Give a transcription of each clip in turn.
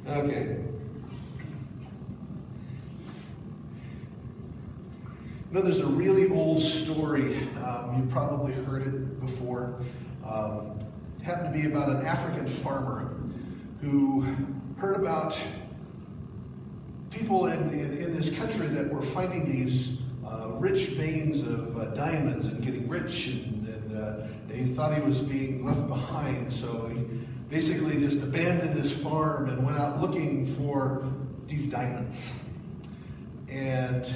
Okay. You know, there's a really old story. You've probably heard it before. It happened to be about an African farmer who heard about people in this country that were finding these rich veins of diamonds and getting rich, and he thought he was being left behind. So he basically just abandoned his farm and went out looking for these diamonds. And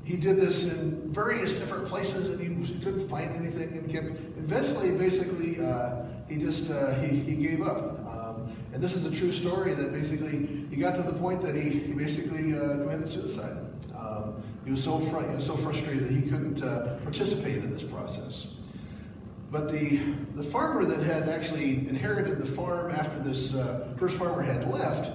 he did this in various different places, and he couldn't find anything. And eventually, basically, he gave up. And this is a true story that basically he got to the point that he basically committed suicide. He was so frustrated that he couldn't participate in this process. But the farmer that had actually inherited the farm after this first farmer had left,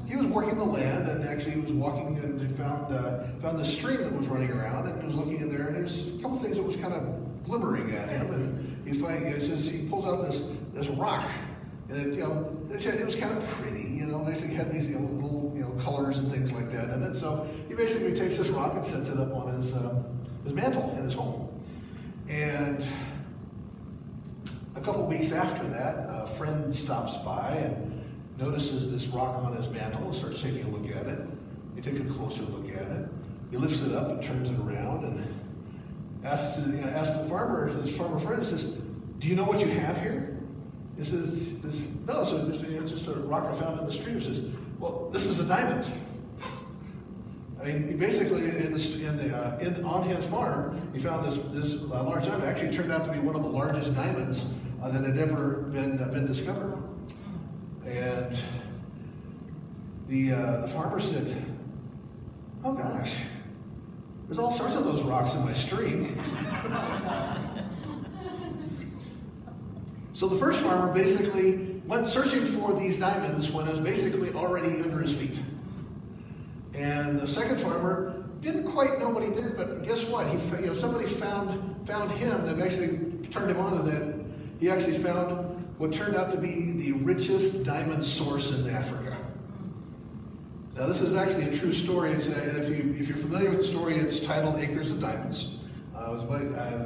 he was working the land, and actually he was walking and he found this stream that was running around, and he was looking in there, and there's a couple things that was kind of glimmering at him, and he pulls out this rock, and it was kind of pretty, basically had these little colors and things like that, and then so he basically takes this rock and sets it up on his mantle in his home. And a couple weeks after that, a friend stops by and notices this rock on his mantle and starts taking a look at it. He takes a closer look at it. He lifts it up and turns it around and asks the farmer, his farmer friend, says, "Do you know what you have here?" He says, "No, so it's just a rock I found in the stream." He says, "Well, this is a diamond." I mean, basically, on his farm, he found this large diamond. It actually turned out to be one of the largest diamonds that had ever been discovered. And the farmer said, "Oh gosh, there's all sorts of those rocks in my stream." So the first farmer basically went searching for these diamonds when it was basically already under his feet. And the second farmer didn't quite know what he did, but guess what? Somebody found him that actually turned him on to that. He actually found what turned out to be the richest diamond source in Africa. Now, this is actually a true story. And if you're familiar with the story, it's titled "Acres of Diamonds." I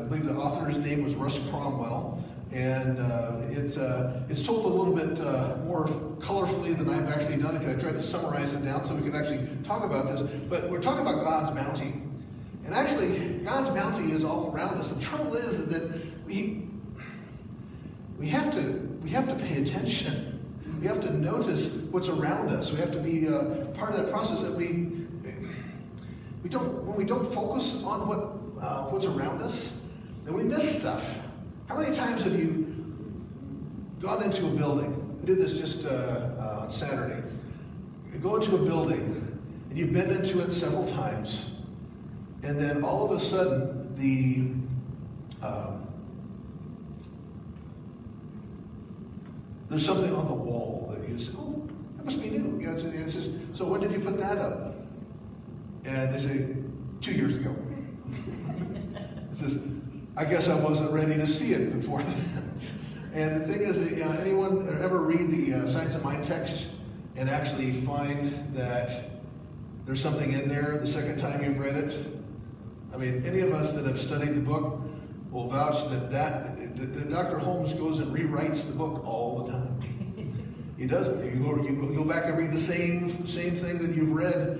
believe the author's name was Russ Cromwell, and it's told a little bit more colorfully than I've actually done it. I tried to summarize it down so we could actually talk about this. But we're talking about God's bounty, and actually, God's bounty is all around us. The trouble is that we have to pay attention. We have to notice what's around us. We have to be part of that process. That when we don't focus on what's around us, then we miss stuff. How many times have you gone into a building? I did this just on Saturday. You go into a building and you've been into it several times, and then all of a sudden there's something on the wall that you say, "Oh, that must be new." It's just, "So when did you put that up?" And they say, 2 years ago. It says, "I guess I wasn't ready to see it before then." And the thing is that anyone ever read the Science of Mind text and actually find that there's something in there the second time you've read it? I mean, any of us that have studied the book will vouch that Dr. Holmes goes and rewrites the book all the time. He doesn't. You go back and read the same thing that you've read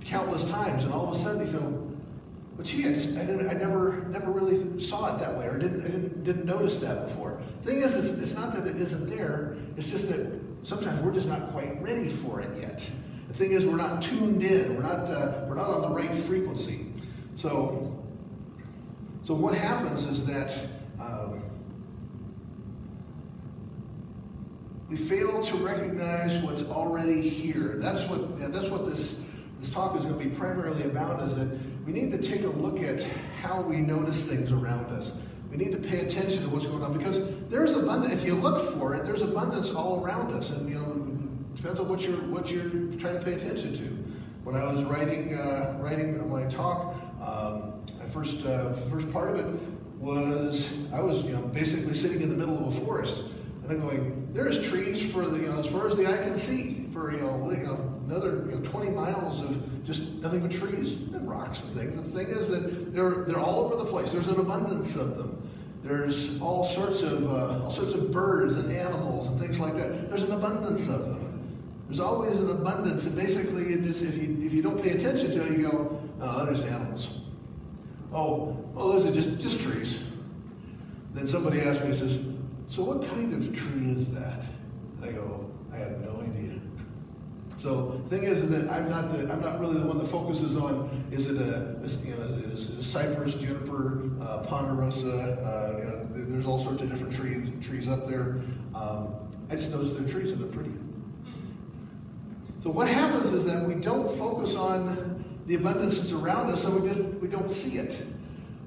countless times, and all of a sudden you go, "But gee, I never really saw it that way, or didn't notice that before." The thing is, it's not that it isn't there. It's just that sometimes we're just not quite ready for it yet. The thing is, we're not tuned in. We're not on the right frequency. So what happens is that we fail to recognize what's already here. That's what this talk is going to be primarily about, is that we need to take a look at how we notice things around us. We need to pay attention to what's going on, because there's abundance. If you look for it, there's abundance all around us, and it depends on what you're trying to pay attention to. When I was writing my talk, first part of it was I was basically sitting in the middle of a forest. And I'm going, there's trees for the, as far as the eye can see, for another 20 miles of just nothing but trees and rocks and things. The thing is that they're all over the place. There's an abundance of them. There's all sorts of birds and animals and things like that. There's an abundance of them. There's always an abundance, and basically, if you don't pay attention to it, you go, oh, there's animals. Oh, those are just trees. Then somebody asked me, says, so what kind of tree is that? And I go, I have no idea. So the thing is that I'm not really the one that focuses on, is it a cypress, juniper, ponderosa, there's all sorts of different trees up there. I just notice they're trees and they're pretty. So what happens is that we don't focus on the abundance that's around us, so we don't see it.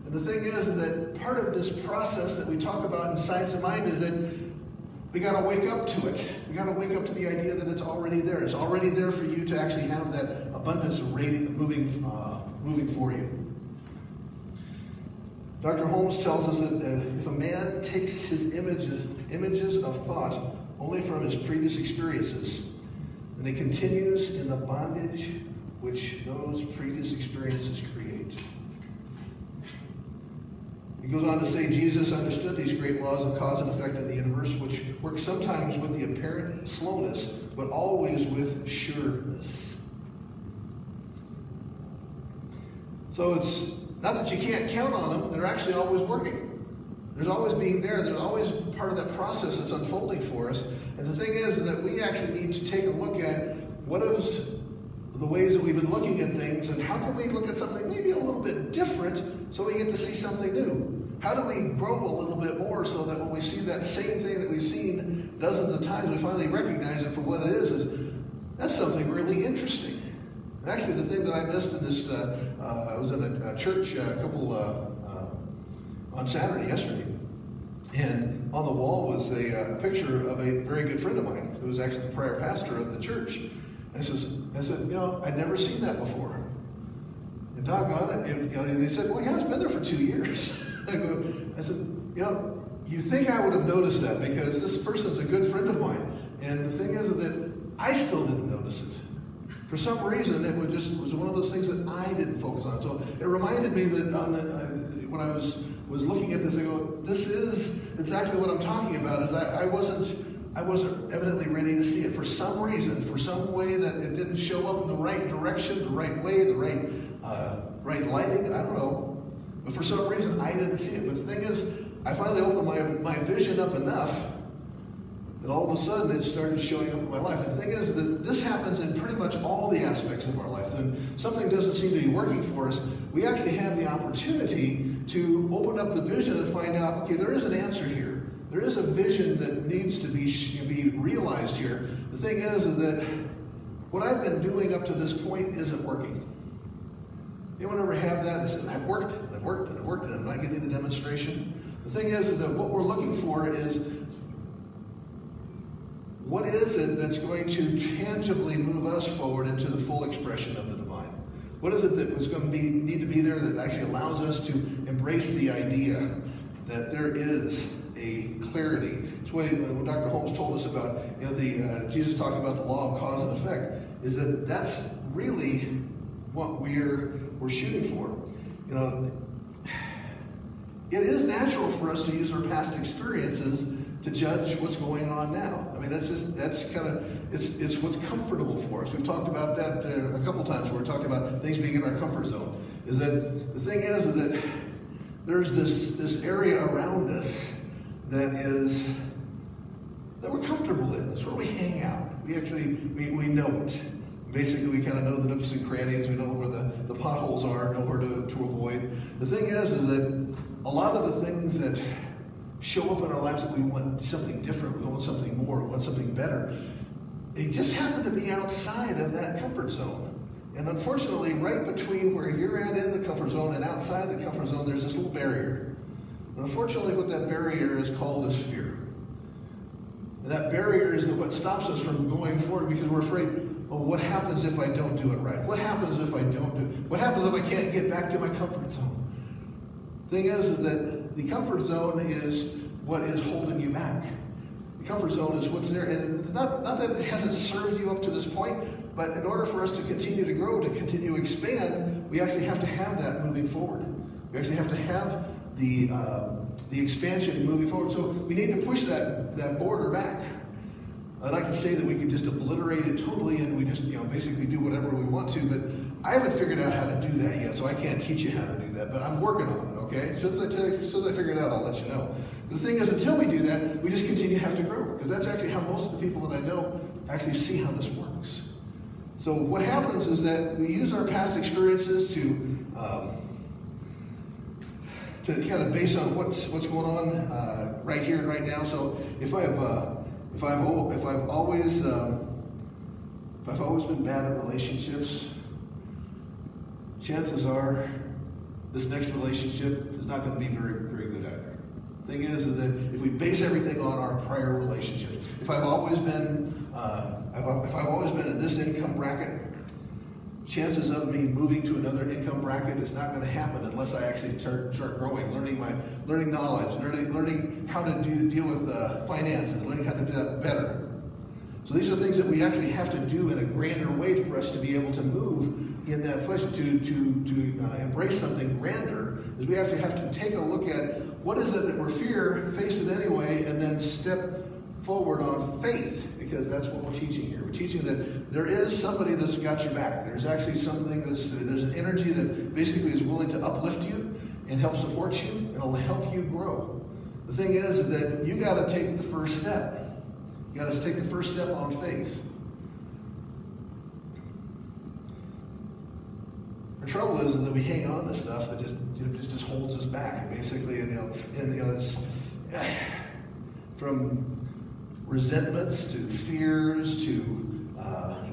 And the thing is that part of this process that we talk about in Science of Mind is that we got to wake up to it. We got to wake up to the idea that it's already there. It's already there for you to actually have that abundance of moving for you. Dr. Holmes tells us that if a man takes his images of thought only from his previous experiences, then he continues in the bondage which those previous experiences create. He goes on to say, Jesus understood these great laws of cause and effect in the universe, which work sometimes with the apparent slowness, but always with sureness. So it's not that you can't count on them, they're actually always working. There's always being there, there's always part of that process that's unfolding for us. And the thing is that we actually need to take a look at what is the ways that we've been looking at things, and how can we look at something maybe a little bit different so we get to see something new? How do we grow a little bit more so that when we see that same thing that we've seen dozens of times, we finally recognize it for what it is that's something really interesting. And actually, the thing that I missed in this, I was in a church on Saturday, yesterday, and on the wall was a picture of a very good friend of mine who was actually the prior pastor of the church. And I said, I'd never seen that before. And doggone it, and they said, well, he has been there for 2 years. I said, you think I would have noticed that because this person's a good friend of mine. And the thing is that I still didn't notice it. For some reason, it was one of those things that I didn't focus on. So it reminded me that when I was looking at this, I go, this is exactly what I'm talking about. Is I wasn't evidently ready to see it for some reason, for some way that it didn't show up in the right direction, the right way, the right lighting. I don't know. But for some reason, I didn't see it. But the thing is, I finally opened my vision up enough that all of a sudden it started showing up in my life. And the thing is that this happens in pretty much all the aspects of our life. When something doesn't seem to be working for us, we actually have the opportunity to open up the vision and find out, okay, there is an answer here. There is a vision that needs to be realized here. The thing is that what I've been doing up to this point isn't working. Anyone ever have that? They said, I've worked, and I'm not getting the demonstration. The thing is that what we're looking for is, what is it that's going to tangibly move us forward into the full expression of the divine? What is it that was going to need to be there that actually allows us to embrace the idea that there is a clarity? It's what Dr. Holmes told us about, Jesus talked about the law of cause and effect, is that that's really what we're shooting for. It is natural for us to use our past experiences to judge what's going on now. I mean, it's what's comfortable for us. We've talked about that a couple times where we're talking about things being in our comfort zone. Is that the thing is that there's this area around us that we're comfortable in. It's where we hang out. We know it. Basically, we kind of know the nooks and crannies. We know where the potholes are, know where to avoid. The thing is that a lot of the things that show up in our lives that we want something different, we want something more, we want something better, they just happen to be outside of that comfort zone. And unfortunately, right between where you're at in the comfort zone and outside the comfort zone, there's this little barrier. And unfortunately, what that barrier is called is fear. And that barrier is what stops us from going forward because we're afraid, what happens if I don't do it right? What happens if I don't do it? What happens if I can't get back to my comfort zone? Thing is that the comfort zone is what is holding you back. The comfort zone is what's there. And not that it hasn't served you up to this point, but in order for us to continue to grow, to continue to expand, we actually have to have that moving forward. We actually have to have the expansion moving forward. So we need to push that border back. I'd like to say that we can just obliterate it totally and we just basically do whatever we want to, but I haven't figured out how to do that yet, so I can't teach you how to do that, but I'm working on it, okay? As soon as I figure it out, I'll let you know. The thing is, until we do that, we just continue to have to grow, because that's actually how most of the people that I know actually see how this works. So what happens is that we use our past experiences to kind of base on what's going on right here and right now. So if I've always been bad at relationships, chances are this next relationship is not going to be very, very good either. The thing is that if we base everything on our prior relationships, if I've always been in this income bracket, chances of me moving to another income bracket is not going to happen unless I actually start growing, learning knowledge, learning how to deal with finances, learning how to do that better. So these are things that we actually have to do in a grander way for us to be able to move in that place, to embrace something grander. Is we actually have to take a look at what is it that we're face it anyway, and then step forward on faith, because that's what we're teaching here. We're teaching that there is somebody that's got your back. There's actually something there's an energy that basically is willing to uplift you and help support you, and it'll help you grow. The thing is that you got to take the first step. You got to take the first step on faith. The trouble is that we hang on to stuff that just holds us back. Basically, it's from resentments to fears to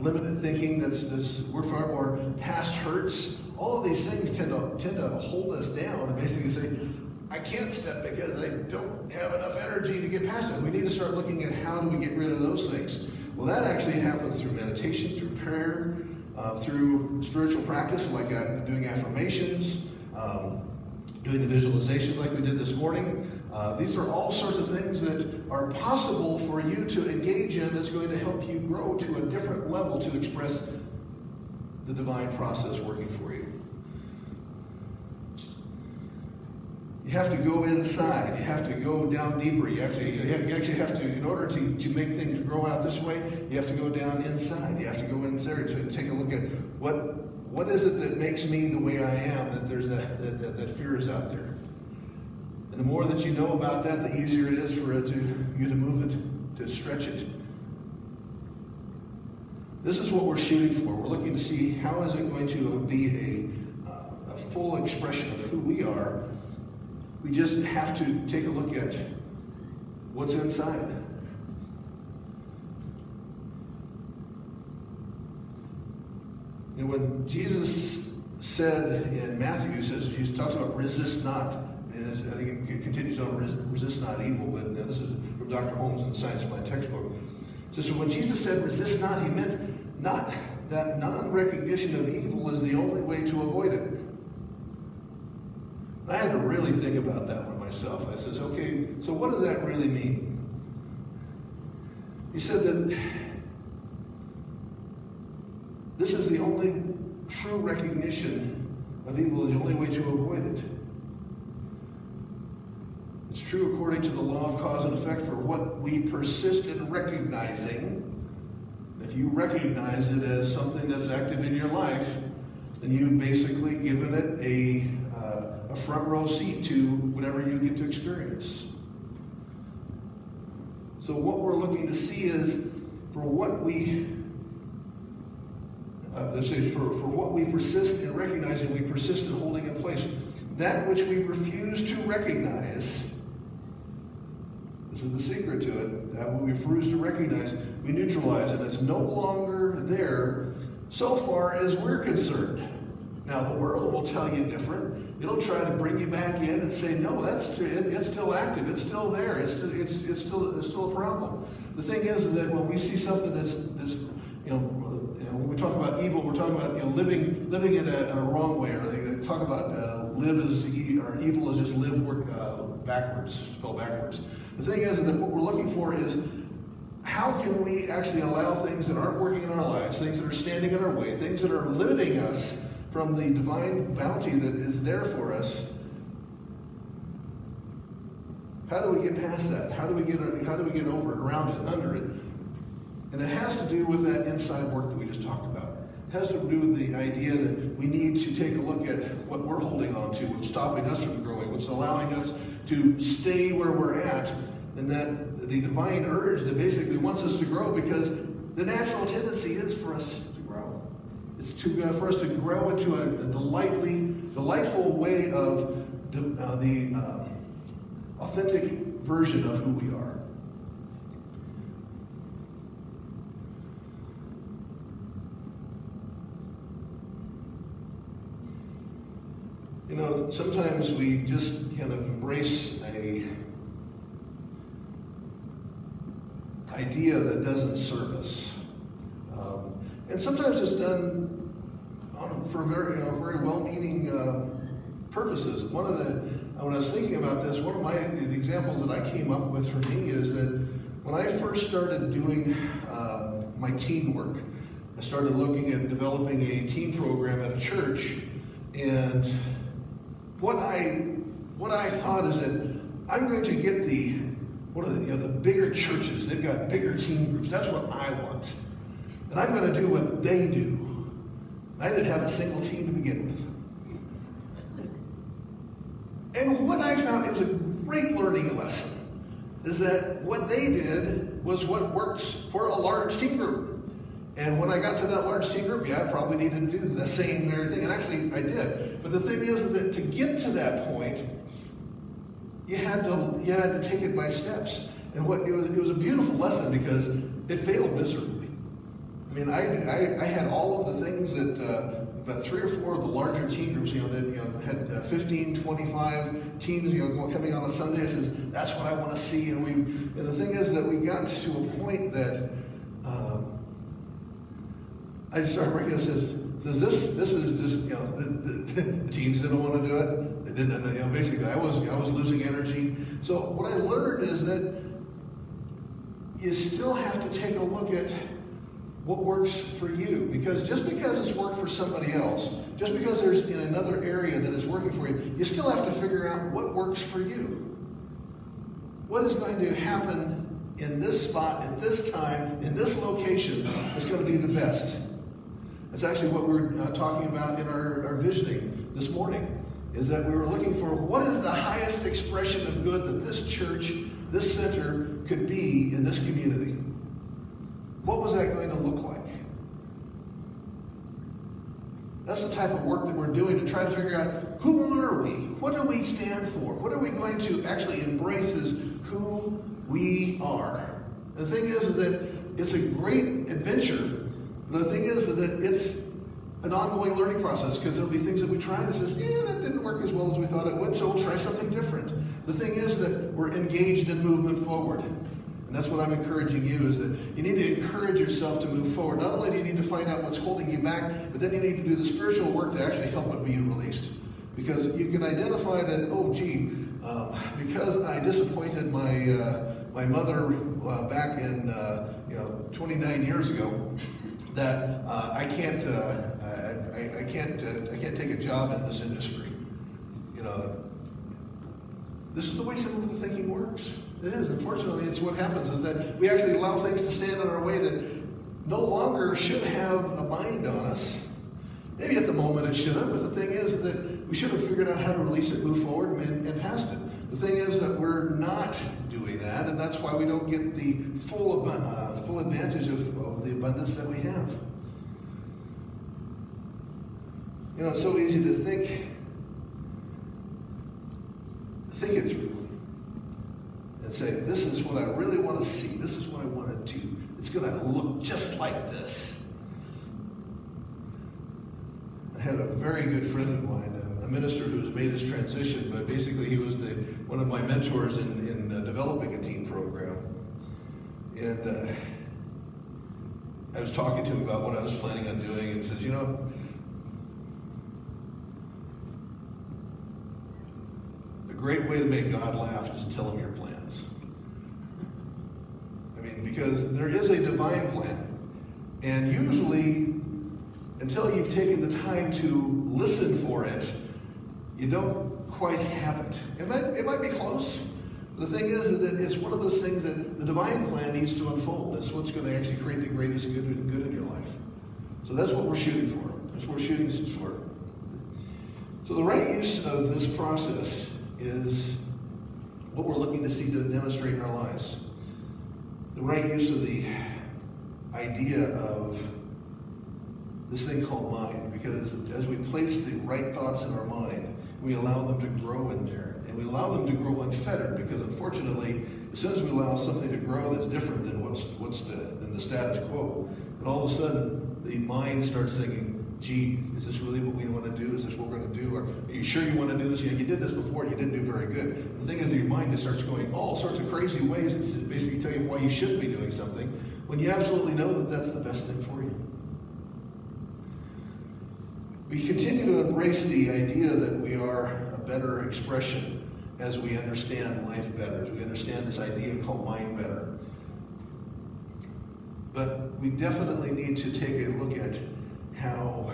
limited thinking that's word for it, or past hurts. All of these things tend to hold us down and basically say, I can't step because I don't have enough energy to get past it. We need to start looking at how do we get rid of those things. Well, that actually happens through meditation, through prayer, through spiritual practice like doing affirmations, doing the visualizations like we did this morning. These are all sorts of things that are possible for you to engage in that's going to help you grow to a different level to express the divine process working for you. You have to go inside. You have to go down deeper. You actually have to, in order to make things grow out this way, you have to go down inside. You have to go in there to take a look at what is it that makes me the way I am, that there's that fear is out there. And the more that you know about that, the easier it is for you to move it, to stretch it. This is what we're shooting for. We're looking to see how is it going to be a full expression of who we are. We just have to take a look at what's inside. And when Jesus said in Matthew, he talks about resist not. And I think it continues on resist not evil, but this is from Dr. Holmes in the Science of Mind textbook. So when Jesus said resist not, he meant not that non-recognition of evil is the only way to avoid it. I had to really think about that one myself. I says, okay, so what does that really mean? He said that this is the only true recognition of evil, the only way to avoid it. It's true according to the law of cause and effect for what we persist in recognizing. If you recognize it as something that's active in your life, then you've basically given it a front row seat to whatever you get to experience. So what we're looking to see is for what we for what we persist in recognizing, we persist in holding in place. That which we refuse to recognize, this is the secret to it, that what we refuse to recognize, we neutralize, and it's no longer there so far as we're concerned. Now, the world will tell you different. It'll try to bring you back in and say, no, it's still active. It's still there. It's still a problem. The thing is that when we see something that's when we talk about evil, we're talking about living in a wrong way. Or they talk about live as or evil is just live spelled backwards. The thing is that what we're looking for is how can we actually allow things that aren't working in our lives, things that are standing in our way, things that are limiting us from the divine bounty that is there for us. How do we get past that? How do we get over it, around it, under it? And it has to do with that inside work that we just talked about. It has to do with the idea that we need to take a look at what we're holding on to, what's stopping us from growing, what's allowing us to stay where we're at, and that the divine urge that basically wants us to grow, because the natural tendency is for us to grow. It's for us to grow into a delightful way of the authentic version of who we are. You know, sometimes we just kind of embrace a idea that doesn't serve us, and sometimes it's done for very well-meaning purposes. When I was thinking about this, one of the examples that I came up with for me is that when I first started doing my teen work, I started looking at developing a teen program at a church, and what I thought is that I'm going to get the bigger churches. They've got bigger teen groups. That's what I want, and I'm going to do what they do. I didn't have a single teen to begin with. And what I found, it was a great learning lesson, is that what they did was what works for a large teen group. And when I got to that large teen group, I probably needed to do the same and everything, and actually I did. But the thing is that to get to that point, you had to take it by steps. And it was a beautiful lesson because it failed miserably. I mean, I had all of the things that about 3 or 4 of the larger teen groups, that had 15, 25 teens, coming on a Sunday. I says, that's what I want to see. And the thing is that we got to a point that I just started recognizing, this is just, the teens didn't want to do it. They didn't, basically I was losing energy. So what I learned is that you still have to take a look at what works for you, because just because it's worked for somebody else, just because there's in another area that is working for you, you still have to figure out what works for you. What is going to happen in this spot, at this time, in this location is going to be the best. That's actually what we're talking about in our visioning this morning, is that we were looking for what is the highest expression of good that this church, this center could be in this community. What was that going to look like? That's the type of work that we're doing to try to figure out, who are we? What do we stand for? What are we going to actually embrace as who we are? The thing is that it's a great adventure. The thing is that it's an ongoing learning process, because there'll be things that we try and it says, that didn't work as well as we thought it would, so we'll try something different. The thing is that we're engaged in movement forward. And that's what I'm encouraging you, is that you need to encourage yourself to move forward. Not only do you need to find out what's holding you back, but then you need to do the spiritual work to actually help it be released. Because you can identify that, because I disappointed my mother back in 29 years ago, that I can't take a job in this industry. This is the way some of the thinking works. It is. Unfortunately, it's what happens, is that we actually allow things to stand in our way that no longer should have a bind on us. Maybe at the moment it should have, but the thing is that we should have figured out how to release it, move forward, and past it. The thing is that we're not doing that, and that's why we don't get the full advantage of the abundance that we have. It's so easy to think it through and say, this is what I really want to see. This is what I want to do. It's going to look just like this. I had a very good friend of mine, a minister who's made his transition, but basically he was one of my mentors in developing a teen program. And I was talking to him about what I was planning on doing, and he says, the great way to make God laugh is to tell him your plans. I mean, because there is a divine plan. And usually, until you've taken the time to listen for it, you don't quite have it. It might be close. The thing is that it's one of those things that the divine plan needs to unfold. That's what's going to actually create the greatest good in your life. So that's what we're shooting for. That's what we're shooting for. So the right use of this process is what we're looking to see to demonstrate in our lives. The right use of the idea of this thing called mind, because as we place the right thoughts in our mind, we allow them to grow in there, and we allow them to grow unfettered, because unfortunately, as soon as we allow something to grow that's different than than the status quo, and all of a sudden the mind starts thinking, gee, is this really what we want to do? Is this what we're going to do? Or are you sure you want to do this? You did this before, you didn't do very good. The thing is that your mind just starts going all sorts of crazy ways to basically tell you why you shouldn't be doing something, when you absolutely know that that's the best thing for you. We continue to embrace the idea that we are a better expression as we understand life better, as we understand this idea called mind better. But we definitely need to take a look at how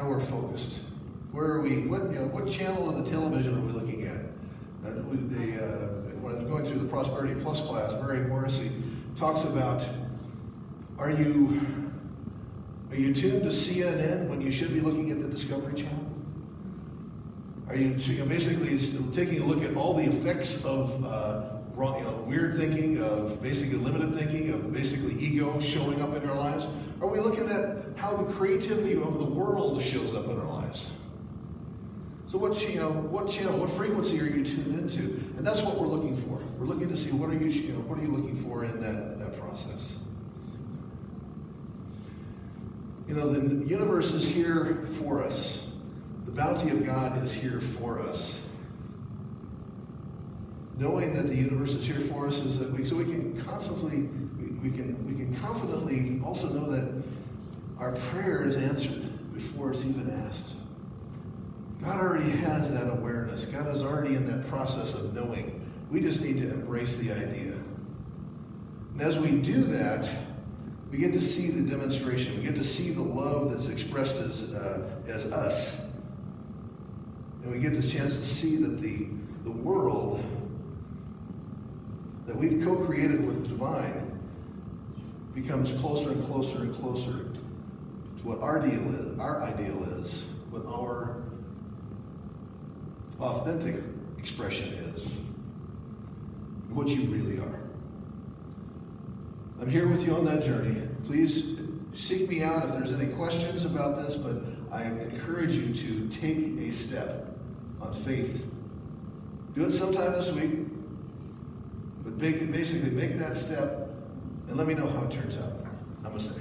we're focused. Where are we? What channel of the television are we looking at? When I was going through the Prosperity Plus class, Mary Morrissey talks about, are you tuned to CNN when you should be looking at the Discovery Channel? Are you basically taking a look at all the effects of weird thinking, of basically limited thinking, of basically ego showing up in our lives? Are we looking at how the creativity of the world shows up in our lives? So what channel, what frequency are you tuned into? And that's what we're looking for. We're looking to see what are you looking for in that process. The universe is here for us. The bounty of God is here for us. Knowing that the universe is here for us is that we can confidently also know that our prayer is answered before it's even asked. God already has that awareness. God is already in that process of knowing. We just need to embrace the idea. And as we do that, we get to see the demonstration. We get to see the love that's expressed as us. And we get the chance to see that the world that we've co-created with the divine becomes closer and closer and closer to what our ideal is, what our authentic expression is, what you really are. I'm here with you on that journey. Please seek me out if there's any questions about this, but I encourage you to take a step on faith. Do it sometime this week, but basically make that step and let me know how it turns out. Namaste.